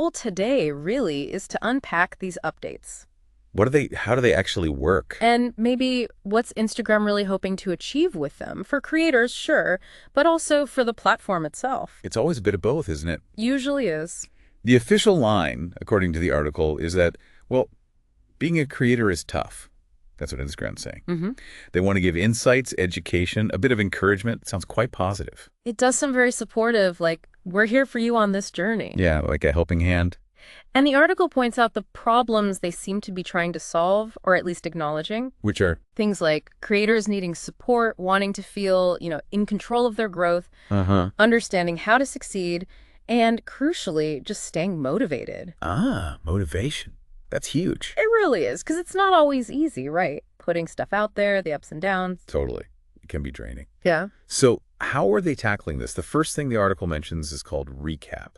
Goal today really is to unpack these updates. How do they actually work? And maybe what's Instagram really hoping to achieve with them? For creators, sure, but also for the platform itself. It's always a bit of both, isn't it? Usually is. The official line, according to the article, is that, well, being a creator is tough. That's what Instagram's saying. They want to give insights, education, a bit of encouragement. It sounds quite positive. It does sound very supportive, like, we're here for you on this journey. Yeah, like a helping hand. And the article points out the problems they seem to be trying to solve, or at least acknowledging. Which are? Things like creators needing support, wanting to feel, in control of their growth, understanding how to succeed, and crucially, just staying motivated. Motivation. That's huge. It really is, because it's not always easy, right? Putting stuff out there, the ups and downs. Totally. It can be draining. Yeah. So how are they tackling this? The first thing the article mentions is called recap.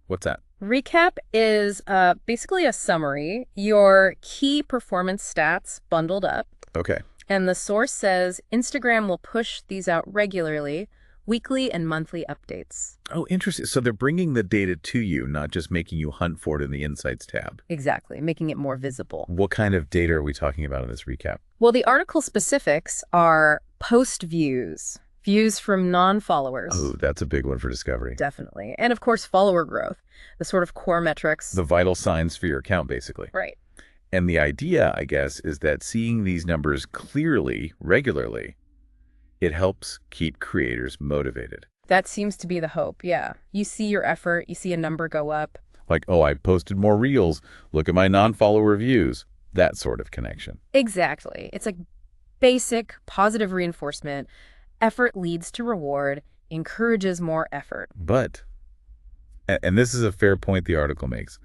What's that? Recap is basically a summary, your key performance stats bundled up. Okay. And the source says Instagram will push these out regularly, weekly and monthly updates. Oh, interesting. So they're bringing the data to you, not just making you hunt for it in the Insights tab. Exactly, making it more visible. What kind of data are we talking about in this recap? Well, the article specifics are post views from non-followers. Oh, that's a big one for discovery. Definitely. And of course, follower growth, the sort of core metrics. The vital signs for your account, basically. Right. And the idea, I guess, is that seeing these numbers clearly, regularly, it helps keep creators motivated. That seems to be the hope, yeah. You see your effort, you see a number go up. Like, oh, I posted more reels. Look at my non-follower views. That sort of connection. Exactly. It's like basic positive reinforcement. Effort leads to reward, encourages more effort. But, and this is a fair point the article makes,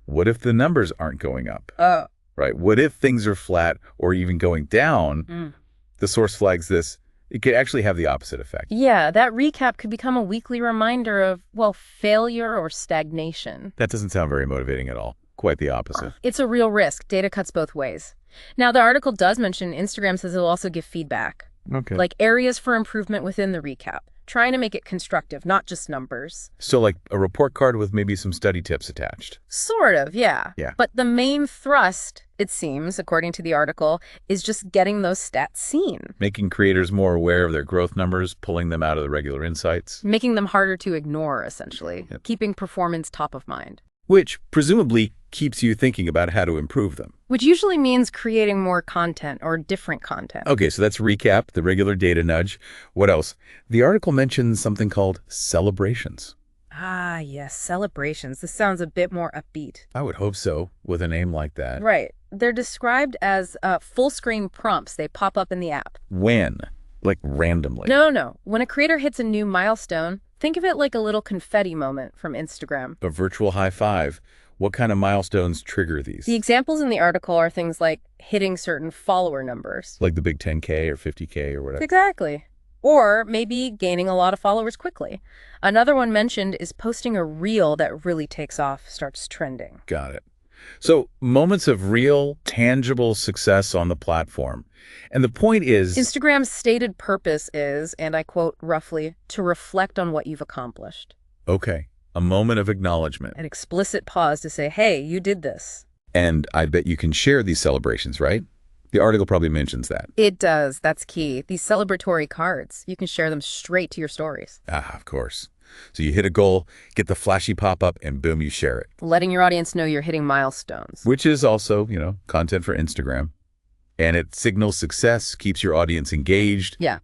what if the numbers aren't going up? Oh. Right? What if things are flat or even going down? The source flags this. It could actually have the opposite effect. Yeah, that recap could become a weekly reminder of, well, failure or stagnation. That doesn't sound very motivating at all. Quite the opposite. It's a real risk. Data cuts both ways. Now, the article does mention Instagram says it'll also give feedback. Okay. Like areas for improvement within the recap, trying to make it constructive, not just numbers. So like a report card with maybe some study tips attached. Sort of, yeah. Yeah. But the main thrust, it seems, according to the article, is just getting those stats seen. Making creators more aware of their growth numbers, pulling them out of the regular insights. Making them harder to ignore, essentially. Yep. Keeping performance top of mind. Which presumably keeps you thinking about how to improve them. Which usually means creating more content or different content. Okay, so that's recap, the regular data nudge. What else? The article mentions something called celebrations. Ah, yes, celebrations. This sounds a bit more upbeat. I would hope so, with a name like that. Right. They're described as full-screen prompts. They pop up in the app. When? Like randomly? No. When a creator hits a new milestone, think of it like a little confetti moment from Instagram. A virtual high five. What kind of milestones trigger these? The examples in the article are things like hitting certain follower numbers. Like the big 10K or 50K or whatever. Exactly. Or maybe gaining a lot of followers quickly. Another one mentioned is posting a reel that really takes off, starts trending. Got it. So moments of real, tangible success on the platform. And the point is... Instagram's stated purpose is, and I quote roughly, to reflect on what you've accomplished. Okay. A moment of acknowledgement. An explicit pause to say, hey, you did this. And I bet you can share these celebrations, right? The article probably mentions that. It does. That's key. These celebratory cards, you can share them straight to your stories. Of course. So you hit a goal, get the flashy pop-up, and boom, you share it. Letting your audience know you're hitting milestones. Which is also, content for Instagram. And it signals success, keeps your audience engaged. Yeah.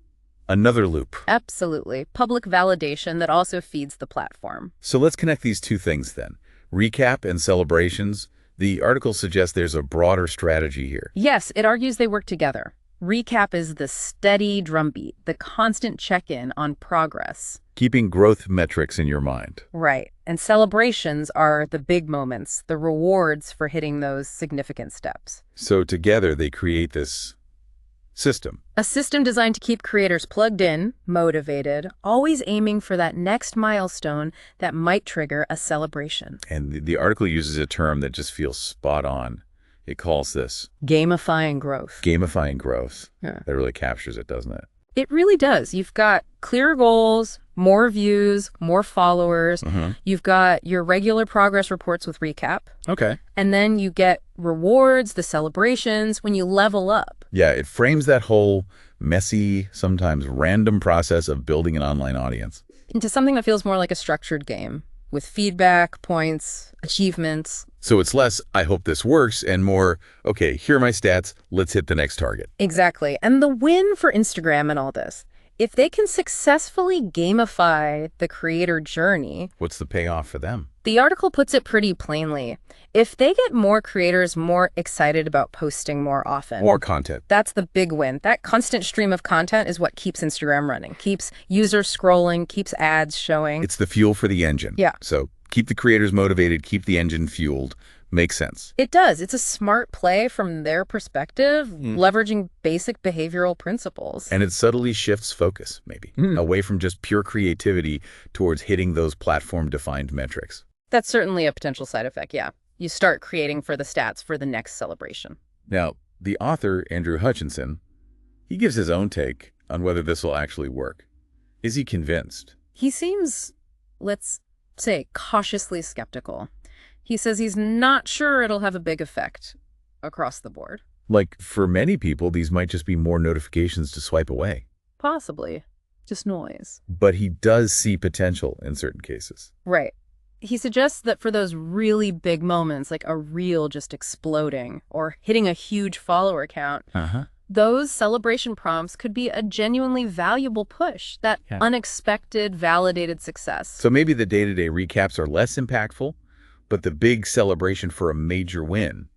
Another loop. Absolutely. Public validation that also feeds the platform. So let's connect these two things then. Recap and celebrations. The article suggests there's a broader strategy here. Yes, it argues they work together. Recap is the steady drumbeat, the constant check-in on progress. Keeping growth metrics in your mind. Right. And celebrations are the big moments, the rewards for hitting those significant steps. So together they create this system. A system designed to keep creators plugged in, motivated, always aiming for that next milestone that might trigger a celebration. And the article uses a term that just feels spot on. It calls this Gamifying growth. gamifying growth. Yeah. That really captures it, doesn't it? It really does. You've got clear goals, more views, more followers. You've got your regular progress reports with recap. Okay. And then you get rewards, the celebrations when you level up. Yeah, it frames that whole messy, sometimes random process of building an online audience Into something that feels more like a structured game with feedback, points, achievements. So it's less, I hope this works, and more, okay, here are my stats, let's hit the next target. Exactly. And the win for Instagram in all this, if they can successfully gamify the creator journey. What's the payoff for them? The article puts it pretty plainly. If they get more creators more excited about posting more often. More content. That's the big win. That constant stream of content is what keeps Instagram running, keeps users scrolling, keeps ads showing. It's the fuel for the engine. Yeah. So keep the creators motivated, keep the engine fueled. Makes sense. It does. It's a smart play from their perspective, leveraging basic behavioral principles. And it subtly shifts focus, maybe, away from just pure creativity towards hitting those platform-defined metrics. That's certainly a potential side effect, yeah. You start creating for the stats for the next celebration. Now, the author, Andrew Hutchinson, he gives his own take on whether this will actually work. Is he convinced? He seems, let's say, cautiously skeptical. He says he's not sure it'll have a big effect across the board. Like, for many people, these might just be more notifications to swipe away. Possibly. Just noise. But he does see potential in certain cases. Right. He suggests that for those really big moments, like a reel just exploding or hitting a huge follower count, those celebration prompts could be a genuinely valuable push, that unexpected, validated success. So maybe the day-to-day recaps are less impactful, but the big celebration for a major win,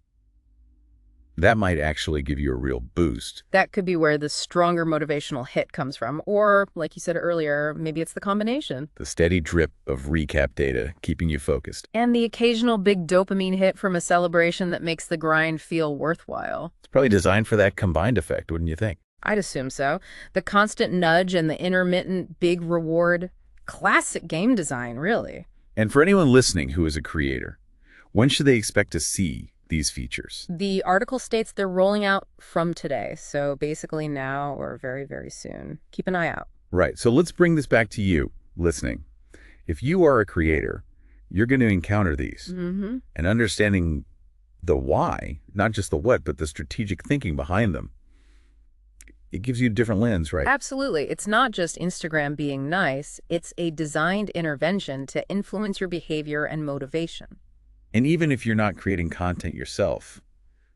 that might actually give you a real boost. That could be where the stronger motivational hit comes from. Or, like you said earlier, maybe it's the combination. The steady drip of recap data keeping you focused. And the occasional big dopamine hit from a celebration that makes the grind feel worthwhile. It's probably designed for that combined effect, wouldn't you think? I'd assume so. The constant nudge and the intermittent big reward. Classic game design, really. And for anyone listening who is a creator, when should they expect to see these features? The article states they're rolling out from today, so basically now or very, very soon. Keep an eye out. Right. So let's bring this back to you, listening. If you are a creator, you're going to encounter these. And understanding the why, not just the what, but the strategic thinking behind them, it gives you a different lens, right? Absolutely. It's not just Instagram being nice. It's a designed intervention to influence your behavior and motivation. And even if you're not creating content yourself,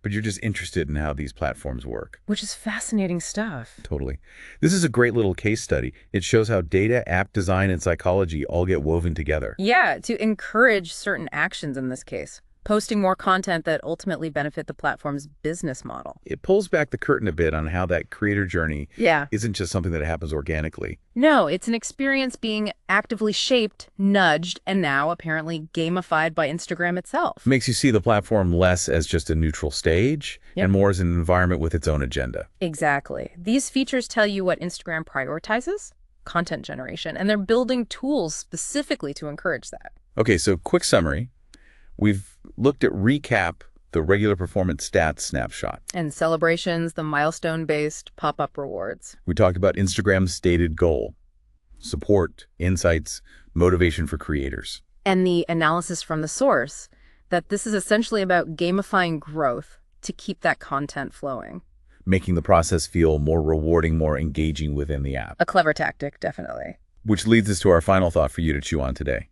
but you're just interested in how these platforms work. Which is fascinating stuff. Totally. This is a great little case study. It shows how data, app design, and psychology all get woven together. Yeah, to encourage certain actions in this case. Posting more content that ultimately benefit the platform's business model. It pulls back the curtain a bit on how that creator journey isn't just something that happens organically. No, it's an experience being actively shaped, nudged, and now apparently gamified by Instagram itself. Makes you see the platform less as just a neutral stage and more as an environment with its own agenda. Exactly. These features tell you what Instagram prioritizes, content generation, and they're building tools specifically to encourage that. Okay, so quick summary. We've looked at recap, the regular performance stats snapshot. And celebrations, the milestone-based pop-up rewards. We talked about Instagram's stated goal, support, insights, motivation for creators. And the analysis from the source, that this is essentially about gamifying growth to keep that content flowing. Making the process feel more rewarding, more engaging within the app. A clever tactic, definitely. Which leads us to our final thought for you to chew on today.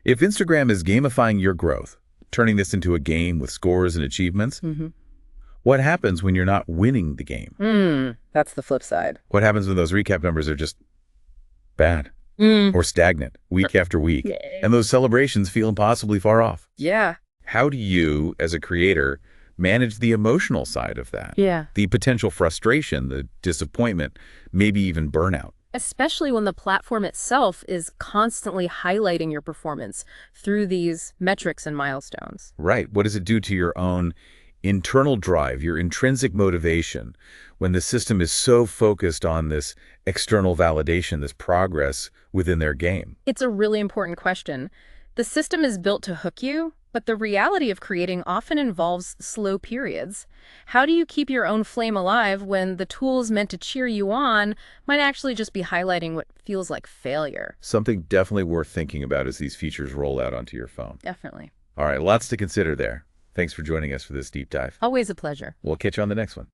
If Instagram is gamifying your growth, turning this into a game with scores and achievements, what happens when you're not winning the game? That's the flip side. What happens when those recap numbers are just bad or stagnant week after week, and those celebrations feel impossibly far off? Yeah. How do you, as a creator, manage the emotional side of that? Yeah. The potential frustration, the disappointment, maybe even burnout? Especially when the platform itself is constantly highlighting your performance through these metrics and milestones. Right. What does it do to your own internal drive, your intrinsic motivation, when the system is so focused on this external validation, this progress within their game? It's a really important question. The system is built to hook you, But the reality of creating often involves slow periods. How do you keep your own flame alive when the tools meant to cheer you on might actually just be highlighting what feels like failure? Something definitely worth thinking about as these features roll out onto your phone. Definitely. All right, lots to consider there. Thanks for joining us for this deep dive. Always a pleasure. We'll catch you on the next one.